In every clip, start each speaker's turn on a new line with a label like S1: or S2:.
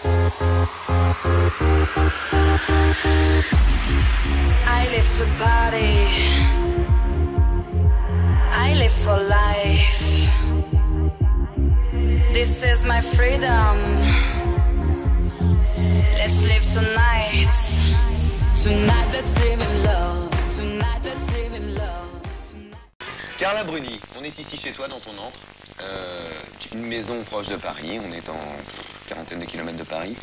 S1: I live to party. I live for life. This is my freedom. Let's live tonight. Tonight, let's live in love. Tonight, let's live in love.
S2: Carla Bruni, on est ici chez toi dans ton antre. Une maison proche de Paris, on est en quarantaine de kilomètres de Paris.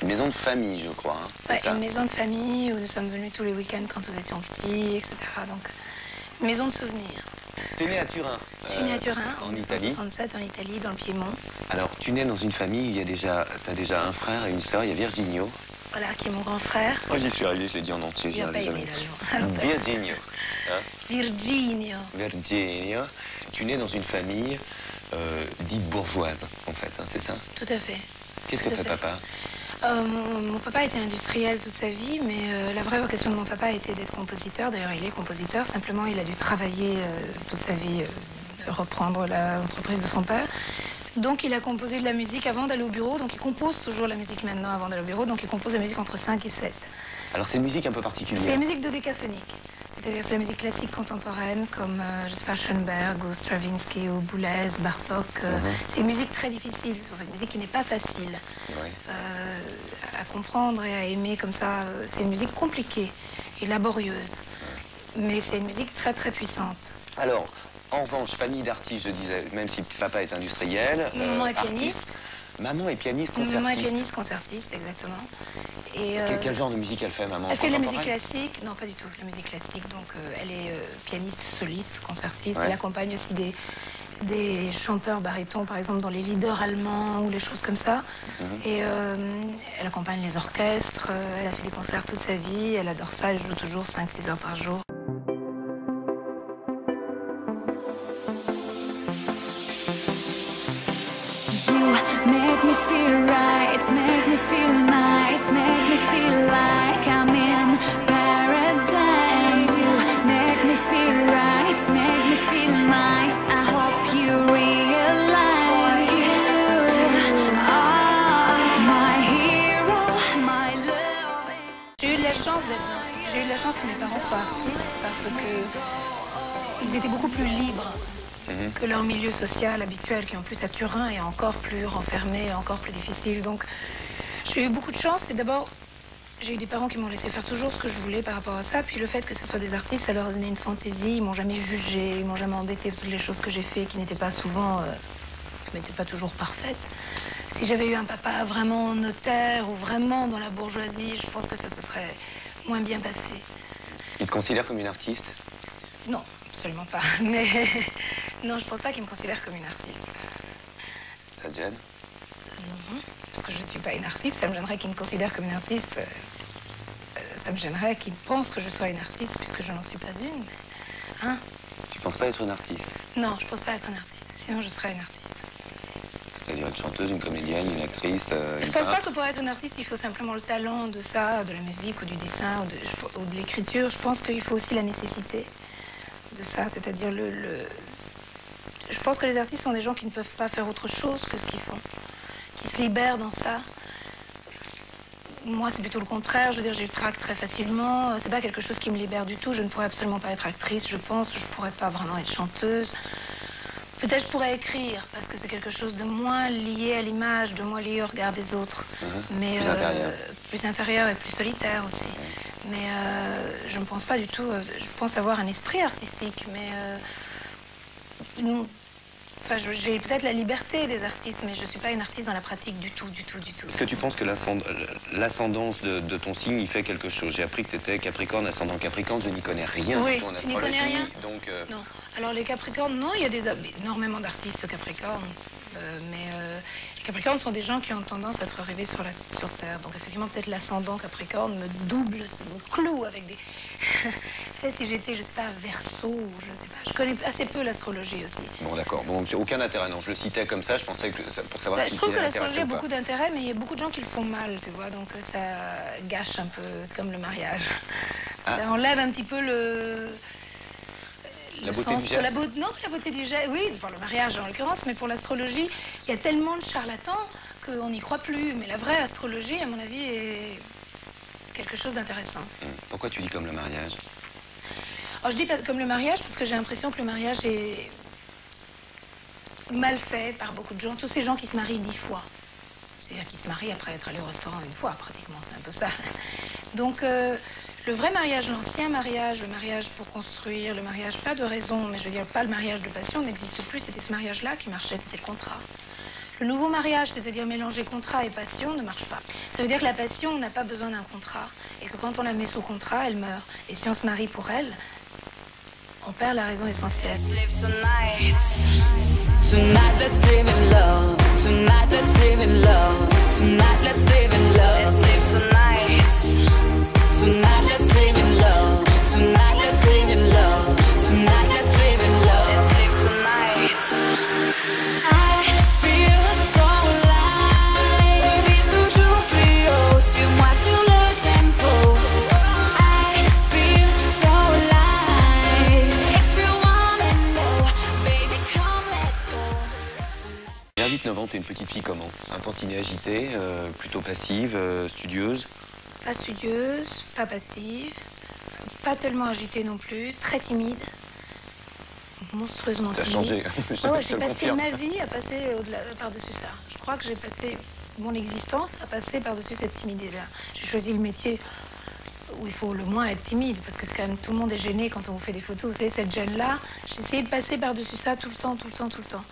S2: Une maison de famille, je crois. Hein,
S3: ouais, une maison de famille où nous sommes venus tous les week-ends quand nous étions petits, etc. Donc, une maison de souvenirs.
S2: T'es né à Turin.
S3: Je suis née à Turin,
S2: en
S3: en
S2: Italie.
S3: 1967, en Italie, dans le Piémont.
S2: Alors, tu nais dans une famille où t'as déjà un frère et une sœur, il y a Virginio.
S3: Voilà, qui est mon grand frère.
S2: Oh, j'y suis arrivé, je l'ai dit en entier, j'y arrive jamais. Virginio. Hein?
S3: Virginio.
S2: Virginio. Tu nais dans une famille dite bourgeoise, en fait, hein, c'est ça?
S3: Tout à fait.
S2: Qu'est-ce que fait papa?
S3: Mon papa était industriel toute sa vie, mais la vraie vocation de mon papa était d'être compositeur. D'ailleurs, il est compositeur. Simplement, il a dû travailler toute sa vie, reprendre l'entreprise de son père. Donc, il a composé de la musique avant d'aller au bureau. Donc, il compose toujours la musique maintenant avant d'aller au bureau. Donc, il compose la musique entre 5 et 7.
S2: Alors, c'est une musique un peu particulière.
S3: C'est la musique dodécaphonique. C'est-à-dire c'est la musique classique contemporaine comme, je sais pas, Schoenberg ou Stravinsky ou Boulez, Bartók. C'est une musique très difficile, c'est une musique qui n'est pas facile à comprendre et à aimer comme ça. C'est une musique compliquée et laborieuse, mais c'est une musique très très puissante.
S2: Alors, en revanche, famille d'artistes, je disais, même si papa est industriel,
S3: maman est pianiste.
S2: Maman est pianiste, concertiste.
S3: Maman est pianiste, concertiste, exactement. Et
S2: quel genre de musique elle fait, maman?
S3: Elle fait de la musique classique. Non, pas du tout, la musique classique. Donc, elle est pianiste, soliste, concertiste. Ouais. Elle accompagne aussi des chanteurs barytons, par exemple, dans les leaders allemands ou les choses comme ça. Et elle accompagne les orchestres. Elle a fait des concerts toute sa vie. Elle adore ça. Elle joue toujours 5-6 heures par jour.
S1: Make me feel right, make me feel nice, make me feel like I'm in paradise. You make me feel right, make me feel nice. I hope you realize you are my hero, my love.
S3: J'ai eu de la chance j'ai eu de la chance que mes parents soient artistes parce que ils étaient beaucoup plus libres que leur milieu social habituel, qui en plus à Turin est encore plus renfermé, encore plus difficile. Donc j'ai eu beaucoup de chance. Et d'abord, j'ai eu des parents qui m'ont laissé faire toujours ce que je voulais par rapport à ça. Puis le fait que ce soit des artistes, ça leur donnait une fantaisie. Ils m'ont jamais jugé, ils m'ont jamais embêté pour toutes les choses que j'ai fait, qui n'étaient pas souvent, qui n'étaient pas toujours parfaites. Si j'avais eu un papa vraiment notaire ou vraiment dans la bourgeoisie, je pense que ça se serait moins bien passé.
S2: Il te considère comme une artiste?
S3: Non, absolument pas. Mais non, je pense pas qu'il me considère comme une artiste.
S2: Ça te gêne?
S3: Non, parce que je ne suis pas une artiste. Ça me gênerait qu'il me considère comme une artiste. Ça me gênerait qu'il pense que je sois une artiste, puisque je n'en suis pas une. Mais, hein?
S2: Tu penses pas être une artiste?
S3: Non, je pense pas être une artiste. Sinon, je serais une artiste.
S2: C'est-à-dire une chanteuse, une comédienne, une actrice,
S3: je pense pas que pour être une artiste, il faut simplement le talent de ça, de la musique ou du dessin ou de l'écriture. Je pense qu'il faut aussi la nécessité de ça, c'est-à-dire Je pense que les artistes sont des gens qui ne peuvent pas faire autre chose que ce qu'ils font, qui se libèrent dans ça. Moi, c'est plutôt le contraire. Je veux dire, j'ai le trac très facilement. C'est pas quelque chose qui me libère du tout. Je ne pourrais absolument pas être actrice, je pense. Je pourrais pas vraiment être chanteuse. Peut-être je pourrais écrire, parce que c'est quelque chose de moins lié à l'image, de moins lié au regard des autres. Mais plus intérieur et plus solitaire aussi. Mais je ne pense pas du tout... je pense avoir un esprit artistique, mais... Enfin, j'ai peut-être la liberté des artistes, mais je ne suis pas une artiste dans la pratique du tout, du tout, du tout.
S2: Est-ce que tu penses que l'ascendance de ton signe y fait quelque chose? J'ai appris que tu étais Capricorne, ascendant Capricorne, je n'y connais rien
S3: oui,
S2: du tout en astrologie.
S3: Tu n'y connais rien?
S2: Donc,
S3: Non. Alors les Capricornes, non, il y a énormément d'artistes Capricornes. Mais les Capricornes sont des gens qui ont tendance à être arrivés sur Terre. Donc effectivement, peut-être l'ascendant Capricorne me double, me cloue avec des... peut-être si j'étais, je sais pas, Verseau, ou je sais pas. Je connais assez peu l'astrologie aussi.
S2: Bon, d'accord. Bon, aucun intérêt. Non, je le citais comme ça, je pensais que pour savoir
S3: je trouve que l'astrologie a beaucoup d'intérêt, mais il y a beaucoup de gens qui le font mal, tu vois. Donc ça gâche un peu, c'est comme le mariage. Ça enlève un petit peu
S2: La
S3: Le
S2: beauté
S3: sens
S2: du
S3: pour
S2: geste.
S3: non, la beauté du geste, oui, pour le mariage en l'occurrence, mais pour l'astrologie, il y a tellement de charlatans qu'on n'y croit plus. Mais la vraie astrologie, à mon avis, est quelque chose d'intéressant.
S2: Pourquoi tu dis comme le mariage?
S3: Alors je dis comme le mariage parce que j'ai l'impression que le mariage est mal fait par beaucoup de gens. Tous ces gens qui se marient 10 fois. C'est-à-dire qui se marient après être allés au restaurant une fois, pratiquement, c'est un peu ça. Donc le vrai mariage, l'ancien mariage, le mariage pour construire, le mariage, pas de raison, mais je veux dire, pas le mariage de passion, n'existe plus. C'était ce mariage-là qui marchait, c'était le contrat. Le nouveau mariage, c'est-à-dire mélanger contrat et passion, ne marche pas. Ça veut dire que la passion n'a pas besoin d'un contrat et que quand on la met sous contrat, elle meurt. Et si on se marie pour elle, on perd la raison essentielle.
S1: Let's live tonight. Tonight, let's live in love. Tonight, let's live in love. Tonight, let's live in love. Let's live tonight. Tonight, let's live in love. Tonight, let's live in love. Tonight, let's live in love. Let's live tonight. I feel so alive. Vis toujours plus haut. Suis-moi sur le tempo. I feel so alive. If you wanna know, baby, come, let's go.
S2: Vers 8-9 ans, t'es une petite fille comment? Un tantinet agitée, plutôt passive, studieuse?
S3: Pas studieuse, pas passive, pas tellement agitée non plus, très timide, monstrueusement
S2: Ça a
S3: timide.
S2: changé.
S3: Ouais,
S2: Je te
S3: j'ai
S2: le
S3: passé
S2: confirme.
S3: ma vie à passer par-dessus ça. Je crois que j'ai passé mon existence à passer par-dessus cette timidité-là. J'ai choisi le métier où il faut le moins être timide, parce que c'est quand même tout le monde est gêné quand on vous fait des photos. Vous savez, cette gêne-là, j'ai essayé de passer par-dessus ça tout le temps, tout le temps, tout le temps.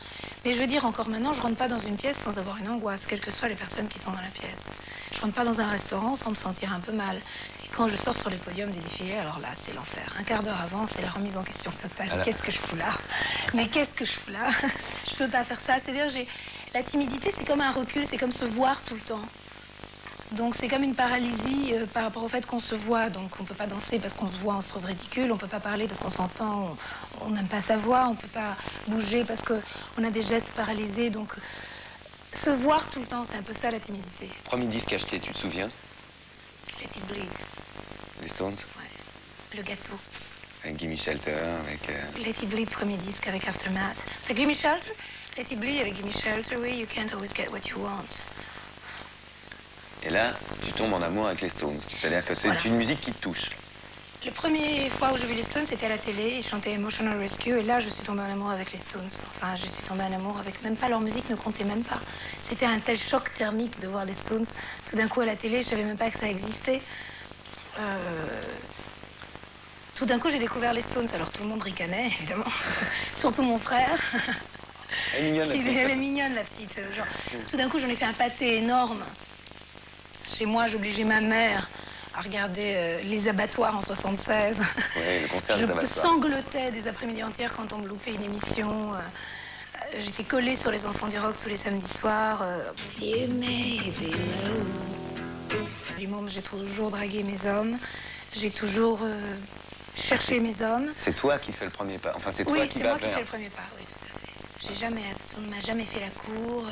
S3: Mais je veux dire, encore maintenant, je rentre pas dans une pièce sans avoir une angoisse, quelles que soient les personnes qui sont dans la pièce. Je rentre pas dans un restaurant sans me sentir un peu mal. Et quand je sors sur les podiums des défilés, alors là, c'est l'enfer. Un quart d'heure avant, c'est la remise en question totale.
S2: Alors...
S3: Qu'est-ce que je fous là? Mais qu'est-ce que je fous là? Je peux pas faire ça. C'est-à-dire, la timidité, c'est comme un recul, c'est comme se voir tout le temps. Donc c'est comme une paralysie par rapport au fait qu'on se voit. Donc on ne peut pas danser parce qu'on se voit, on se trouve ridicule. On ne peut pas parler parce qu'on s'entend, on n'aime pas sa voix. On ne peut pas bouger parce qu'on a des gestes paralysés. Donc se voir tout le temps, c'est un peu ça la timidité.
S2: Premier disque acheté, tu te souviens?
S3: Let It Bleed,
S2: Les Stones?
S3: ouais. Le gâteau.
S2: Avec Gimme Shelter, avec...
S3: Let It Bleed, premier disque avec Aftermath. Fait Gimme Shelter, Let It Bleed avec Gimme Shelter, oui, you can't always get what you want.
S2: Et là, tu tombes en amour avec les Stones. C'est-à-dire que c'est
S3: Voilà.
S2: une musique qui te touche.
S3: La première fois où j'ai vu les Stones, c'était à la télé. Ils chantaient Emotional Rescue. Et là, je suis tombée en amour avec les Stones. Enfin, je suis tombée en amour avec même pas leur musique, ne comptait même pas. C'était un tel choc thermique de voir les Stones. Tout d'un coup, à la télé, je savais même pas que ça existait. Tout d'un coup, j'ai découvert les Stones. Alors, tout le monde ricanait, évidemment. Surtout mon frère.
S2: Elle est mignonne, la petite.
S3: Elle est mignonne, la petite. Genre, tout d'un coup, j'en ai fait un pâté énorme. Chez moi, j'obligeais ma mère à regarder les abattoirs en 76.
S2: Ouais, le concert des
S3: Je
S2: abattoirs.
S3: sanglotais des après-midi entières quand on me loupait une émission. J'étais collée sur les enfants du rock tous les samedis soirs. You may be low. Du moment, j'ai toujours dragué mes hommes. J'ai toujours cherché mes hommes.
S2: C'est toi qui fais le premier pas. Enfin, c'est toi
S3: Oui,
S2: qui
S3: c'est
S2: vas
S3: moi qui
S2: vers.
S3: fais le premier pas. Oui, tout à fait. On ne m'a jamais fait la cour.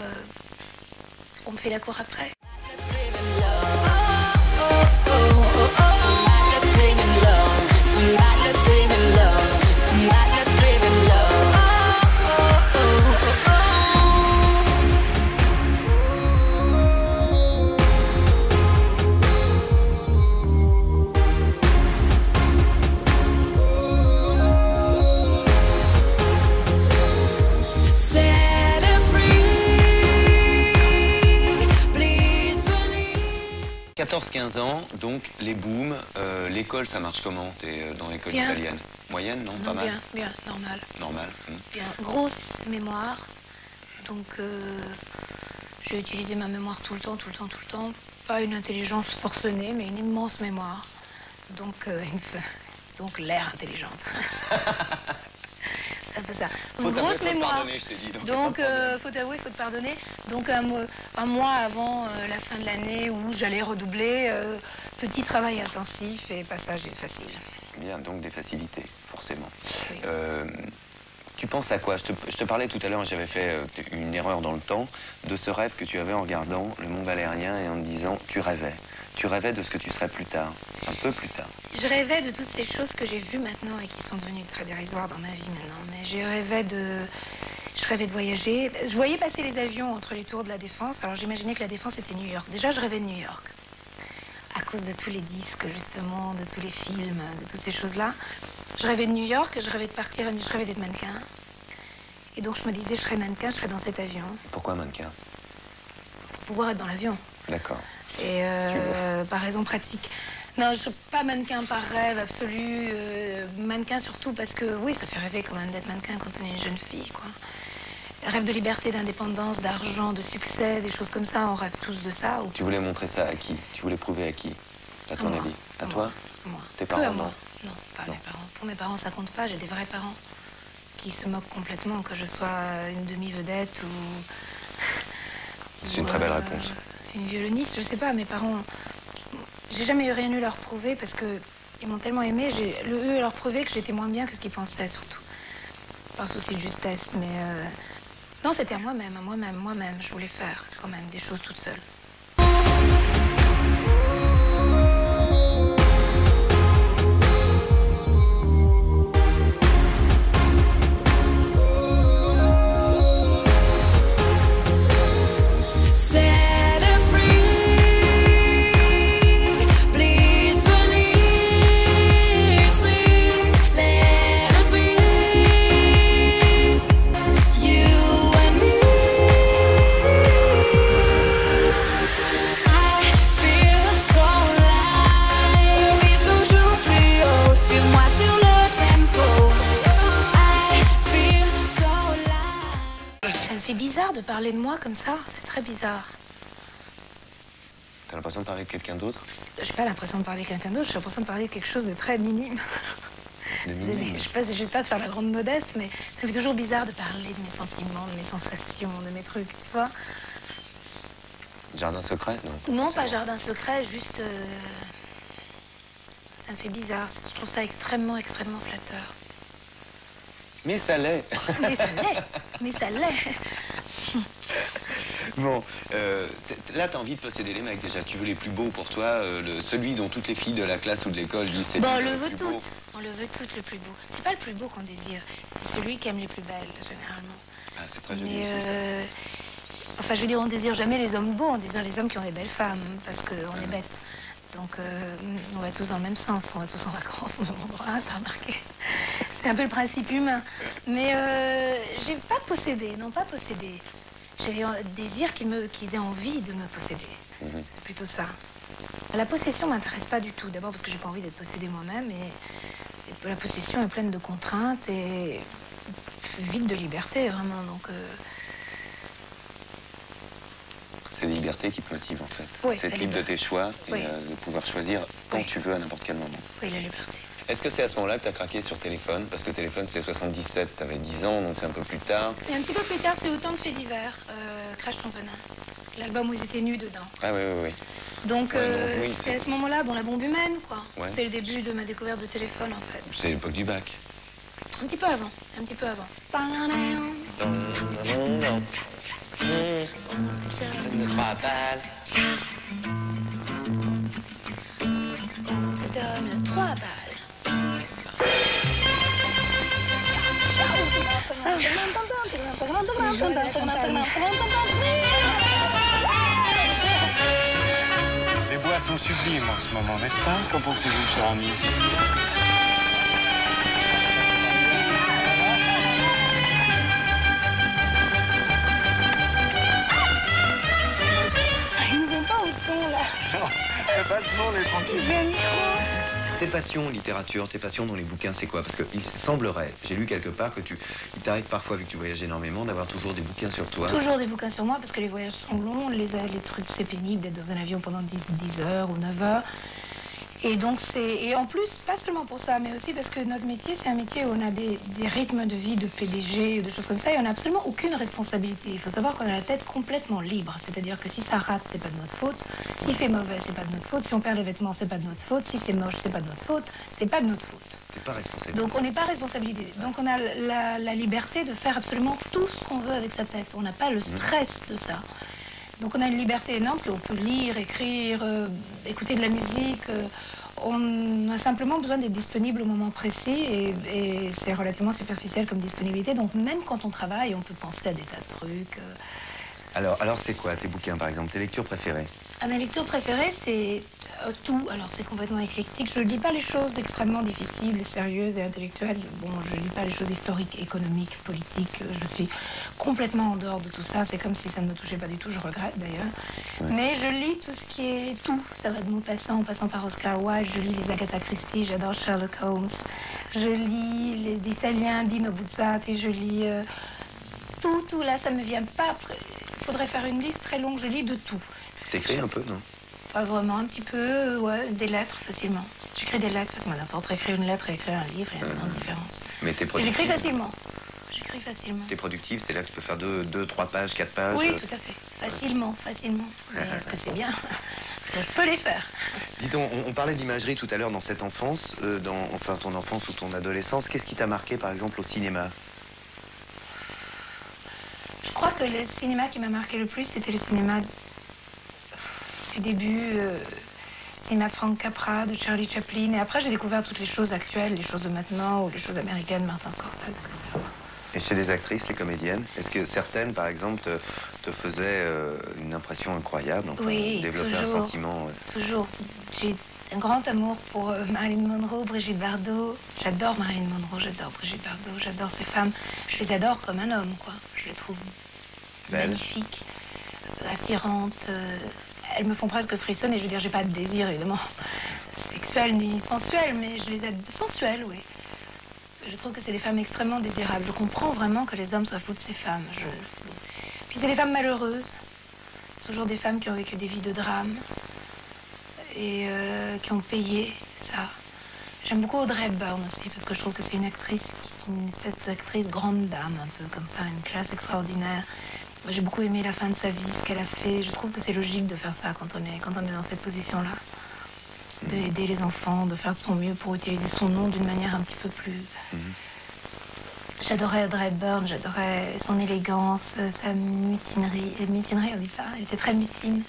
S3: On me fait la cour après.
S1: Let's live in love. Tonight, let's live in love. Tonight, let's live in love. Tonight, let's live in love. Set us free. Please believe.
S2: 14-15 ans, donc les booms, l'école ça marche comment? T'es dans l'école
S3: Bien.
S2: italienne? Moyenne, non? Pas
S3: Non,
S2: mal?
S3: bien, normal.
S2: Normal.
S3: Bien, grosse mémoire. Donc, j'ai utilisé ma mémoire tout le temps, tout le temps, tout le temps. Pas une intelligence forcenée, mais une immense mémoire. Donc, donc l'air intelligente. C'est un peu ça. Donc,
S2: Faut
S3: grosse
S2: t'avouer, faut te
S3: mémoire.
S2: pardonner, je t'ai dit, donc
S3: Donc,
S2: faut te pardonner.
S3: faut t'avouer, faut te pardonner. Donc, un mois avant la fin de l'année où j'allais redoubler, petit travail intensif et passage facile.
S2: Bien, donc des facilités, forcément.
S3: Oui.
S2: Tu penses à quoi? Je te parlais tout à l'heure, j'avais fait une erreur dans le temps, de ce rêve que tu avais en regardant le Mont Valérien et en te disant, tu rêvais. Tu rêvais de ce que tu serais plus tard, un peu plus tard.
S3: Je rêvais de toutes ces choses que j'ai vues maintenant et qui sont devenues très dérisoires dans ma vie maintenant. Mais je rêvais de voyager. Je voyais passer les avions entre les tours de la Défense. Alors j'imaginais que la Défense était New York. Déjà, je rêvais de New York. À cause de tous les disques, justement, de tous les films, de toutes ces choses-là. Je rêvais de New York, je rêvais de partir, je rêvais d'être mannequin. Et donc je me disais, je serais mannequin, je serais dans cet avion.
S2: Pourquoi mannequin?
S3: Pour pouvoir être dans l'avion.
S2: D'accord.
S3: Et par raison pratique. Non, je suis pas mannequin par rêve absolu. Mannequin surtout parce que, oui, ça fait rêver quand même d'être mannequin quand on est une jeune fille, quoi. Rêve de liberté, d'indépendance, d'argent, de succès, des choses comme ça. On rêve tous de ça. Ou...
S2: Tu voulais montrer ça à qui? Tu voulais prouver à qui? À ton avis? À toi?
S3: Moi.
S2: Tes parents, non?
S3: Non, pas mes parents. Pour mes parents, ça compte pas. J'ai des vrais parents qui se moquent complètement que je sois une demi-vedette ou...
S2: C'est une très belle réponse.
S3: Une violoniste, je sais pas. Mes parents... J'ai jamais rien eu à leur prouver parce que ils m'ont tellement aimé. J'ai eu à leur prouver que j'étais moins bien que ce qu'ils pensaient, surtout. Par souci de justesse, mais... Non, c'était à moi-même, moi-même. Je voulais faire, quand même, des choses toute seule. C'est bizarre de parler de moi comme ça, c'est très bizarre.
S2: T'as l'impression de parler de quelqu'un d'autre?
S3: J'ai pas l'impression de parler de quelqu'un d'autre, j'ai l'impression de parler de quelque chose de très minime.
S2: De minime?
S3: Je sais pas de faire la grande modeste, mais ça me fait toujours bizarre de parler de mes sentiments, de mes sensations, de mes trucs, tu vois.
S2: Jardin secret? Non.
S3: Non, pas jardin secret, juste... Ça me fait bizarre, je trouve ça extrêmement flatteur.
S2: Mais ça l'est.
S3: Mais ça l'est. Mais ça l'est.
S2: Bon, là, t'as envie de posséder les mecs, déjà. Tu veux les plus beaux pour toi, celui dont toutes les filles de la classe ou de l'école disent c'est
S3: bon,
S2: le
S3: on le
S2: plus
S3: veut
S2: beau.
S3: toutes. On le veut toutes, le plus beau. C'est pas le plus beau qu'on désire, c'est celui qui aime les plus belles, généralement.
S2: Ah, c'est très joli
S3: Mais
S2: aussi, ça.
S3: enfin, je veux dire, on désire jamais les hommes beaux, on désire les hommes qui ont des belles femmes, parce qu'on est bêtes. Donc, on va tous dans le même sens, on va tous en vacances au même endroit, t'as remarqué? C'est un peu le principe humain. Mais j'ai pas possédé, non, pas possédé. J'avais un désir qu'ils aient envie de me posséder. C'est plutôt ça. La possession m'intéresse pas du tout. D'abord parce que j'ai pas envie d'être possédée moi-même. Et la possession est pleine de contraintes et vide de liberté, vraiment. Donc...
S2: C'est la liberté qui te motive, en fait.
S3: Oui,
S2: c'est être libre de tes choix et
S3: oui.
S2: de pouvoir choisir quand
S3: Oui.
S2: tu veux, à n'importe quel moment.
S3: Oui, la liberté.
S2: Est-ce que c'est à ce moment-là que tu as craqué sur Téléphone? Parce que Téléphone, c'est 77, tu avais 10 ans, donc c'est un peu plus tard.
S3: C'est un petit peu plus tard, c'est Autant de faits divers, Crash ton venin. L'album où ils étaient nus dedans.
S2: Ah oui.
S3: Donc,
S2: Ouais, donc, oui,
S3: c'est à ce moment-là, bon, la bombe humaine, quoi.
S2: Ouais.
S3: C'est le début de ma découverte de Téléphone, en fait.
S2: C'est l'époque du bac.
S3: Un petit peu avant, un petit peu avant.
S2: Trois balles.
S3: On te donne 3 balles.
S4: Les bois sont sublimes en ce moment, n'est-ce pas? Qu'en pensez-vous, cher ami?
S3: Ils nous ont pas au son, là.
S4: Non, fais pas de son, on est tranquille.
S3: J'aime trop.
S2: Tes passions en littérature, tes passions dans les bouquins, c'est quoi? Parce qu'il semblerait, j'ai lu quelque part, que il t'arrive parfois, vu que tu voyages énormément, d'avoir toujours des bouquins sur toi.
S3: Toujours des bouquins sur moi, parce que les voyages sont longs, les trucs, c'est pénible d'être dans un avion pendant 10 heures ou 9 heures. Et donc et en plus, pas seulement pour ça, mais aussi parce que notre métier, c'est un métier où on a des rythmes de vie de PDG, de choses comme ça, et on n'a absolument aucune responsabilité. Il faut savoir qu'on a la tête complètement libre, c'est-à-dire que si ça rate, c'est pas de notre faute, s'il fait mauvais, c'est pas de notre faute, si on perd les vêtements, c'est pas de notre faute, si c'est moche, c'est pas de notre faute, c'est pas de notre faute.
S2: T'es pas responsable.
S3: Donc on n'est pas responsabilisé. Donc on a la liberté de faire absolument tout ce qu'on veut avec sa tête. On n'a pas le stress de ça. Donc on a une liberté énorme parce qu'on peut lire, écrire, écouter de la musique. On a simplement besoin d'être disponible au moment précis et c'est relativement superficiel comme disponibilité. Donc même quand on travaille, on peut penser à des tas de trucs.
S2: Alors c'est quoi tes bouquins, par exemple, tes lectures préférées?
S3: Mes lectures préférées, c'est tout. Alors c'est complètement éclectique. Je ne lis pas les choses extrêmement difficiles, sérieuses et intellectuelles. Bon, je ne lis pas les choses historiques, économiques, politiques. Je suis complètement en dehors de tout ça. C'est comme si ça ne me touchait pas du tout. Je regrette d'ailleurs. Ouais. Mais je lis tout ce qui est tout. Ça va de Maupassant en passant par Oscar Wilde. Je lis les Agatha Christie. J'adore Sherlock Holmes. Je lis les Italiens, Dino Buzzati. Je lis tout. Là, ça me vient pas après. Il faudrait faire une liste très longue. Je lis de tout.
S2: T'écris un peu, non?
S3: Pas vraiment, un petit peu, ouais, des lettres facilement. J'écris des lettres facilement. Entre écrire une lettre et écrire un livre, il y a une grande différence.
S2: Mais t'es productive?
S3: J'écris facilement. J'écris facilement.
S2: T'es productive, c'est là que tu peux faire 2, 3 pages, 4 pages?
S3: Oui, tout à fait. Facilement. Mais est-ce que c'est bien? Ça, je peux les faire.
S2: Dis donc, on parlait d'imagerie tout à l'heure dans cette enfance, enfin ton enfance ou ton adolescence. Qu'est-ce qui t'a marqué, par exemple, au cinéma?
S3: Je crois que le cinéma qui m'a marqué le plus, c'était le cinéma du début, cinéma de Frank Capra, de Charlie Chaplin. Et après, j'ai découvert toutes les choses actuelles, les choses de maintenant, ou les choses américaines, Martin Scorsese, etc.
S2: Et chez les actrices, les comédiennes, est-ce que certaines, par exemple, te faisaient une impression incroyable, enfin,
S3: oui,
S2: développer
S3: toujours,
S2: un sentiment
S3: Toujours. J'ai un grand amour pour Marilyn Monroe, Brigitte Bardot. J'adore Marilyn Monroe, j'adore Brigitte Bardot, j'adore ces femmes. Je les adore comme un homme, quoi. Je les trouve magnifiques, attirantes. Elles me font presque frissonner. Je veux dire, j'ai pas de désir, évidemment, sexuel ni sensuel, mais je les aide sensuelles, oui. Je trouve que c'est des femmes extrêmement désirables. Je comprends vraiment que les hommes soient fous de ces femmes. Puis c'est des femmes malheureuses. C'est toujours des femmes qui ont vécu des vies de drame et qui ont payé ça. J'aime beaucoup Audrey Hepburn aussi, parce que je trouve que c'est une actrice qui est une espèce d'actrice grande dame, un peu comme ça, une classe extraordinaire. J'ai beaucoup aimé la fin de sa vie, ce qu'elle a fait. Je trouve que c'est logique de faire ça quand on est dans cette position-là. D'aider les enfants, de faire de son mieux pour utiliser son nom d'une manière un petit peu plus... J'adorais Audrey Hepburn, j'adorais son élégance, sa mutinerie. Mutinerie, on dit pas, elle était très mutine.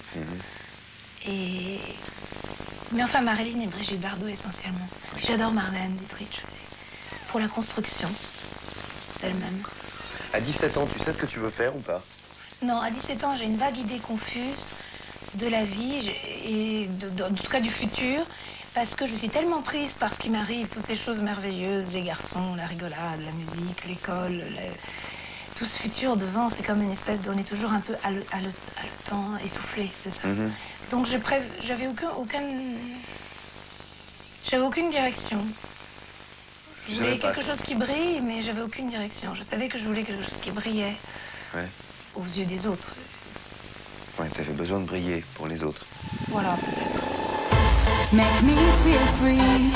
S3: Mais enfin, Marilyn et Brigitte Bardot essentiellement. Puis j'adore Marlène Dietrich aussi, pour la construction d'elle-même.
S2: À 17 ans, tu sais ce que tu veux faire ou pas?
S3: Non, à 17 ans, j'ai une vague idée confuse de la vie et en tout cas du futur, parce que je suis tellement prise par ce qui m'arrive, toutes ces choses merveilleuses, les garçons, la rigolade, la musique, l'école, tout ce futur devant, c'est comme une espèce on est toujours un peu haletant, essoufflé de ça. Donc j'avais aucune direction. Je voulais quelque chose qui brille, mais j'avais aucune direction. Je savais que je voulais quelque chose qui brillait aux yeux des autres.
S2: Ouais, ça avait besoin de briller pour les autres.
S3: Voilà, peut-être.
S1: Make me feel free,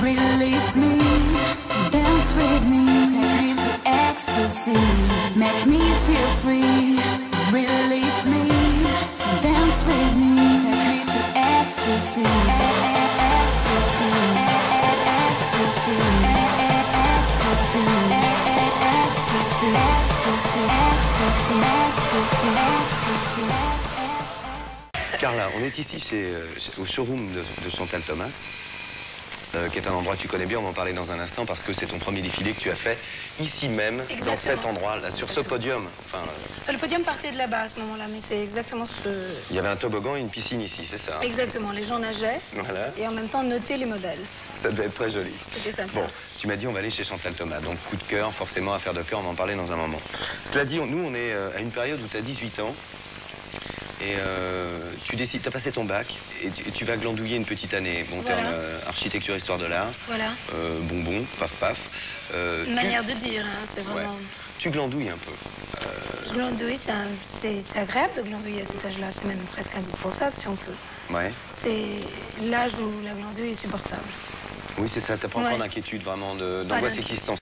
S1: release me, dance with me, take me to ecstasy. Make me feel free, release me, dance with me, take me to ecstasy. Ecstasy, ecstasy, ecstasy, ecstasy, ecstasy, ecstasy, ecstasy.
S2: Carla, on est ici au showroom de Chantal Thomas, qui est un endroit que tu connais bien, on va en parler dans un instant, parce que c'est ton premier défilé que tu as fait ici même, dans cet endroit-là, sur ce podium. Enfin,
S3: le podium partait de là-bas à ce moment-là, mais c'est exactement ce...
S2: Il y avait un toboggan et une piscine ici, c'est ça?
S3: Exactement, les gens nageaient, et en même temps notaient les modèles.
S2: Ça devait être très joli.
S3: C'était sympa.
S2: Bon, tu m'as dit on va aller chez Chantal Thomas, donc coup de cœur, forcément affaire de cœur, on va en parler dans un moment. Cela dit, nous on est à une période où tu as 18 ans, et tu décides, tu as passé ton bac, et tu vas glandouiller une petite année. Bon,
S3: voilà.
S2: T'es en architecture, histoire de l'art.
S3: Voilà.
S2: Bonbon, paf paf.
S3: Une manière de dire, hein, c'est vraiment...
S2: Ouais. Tu glandouilles un peu.
S3: Je glandouille, c'est agréable de glandouiller à cet âge-là, c'est même presque indispensable si on peut.
S2: Ouais.
S3: C'est l'âge où la glandule est supportable.
S2: Oui, c'est ça. T'as pas encore d'inquiétude vraiment d'angoisse existentielle.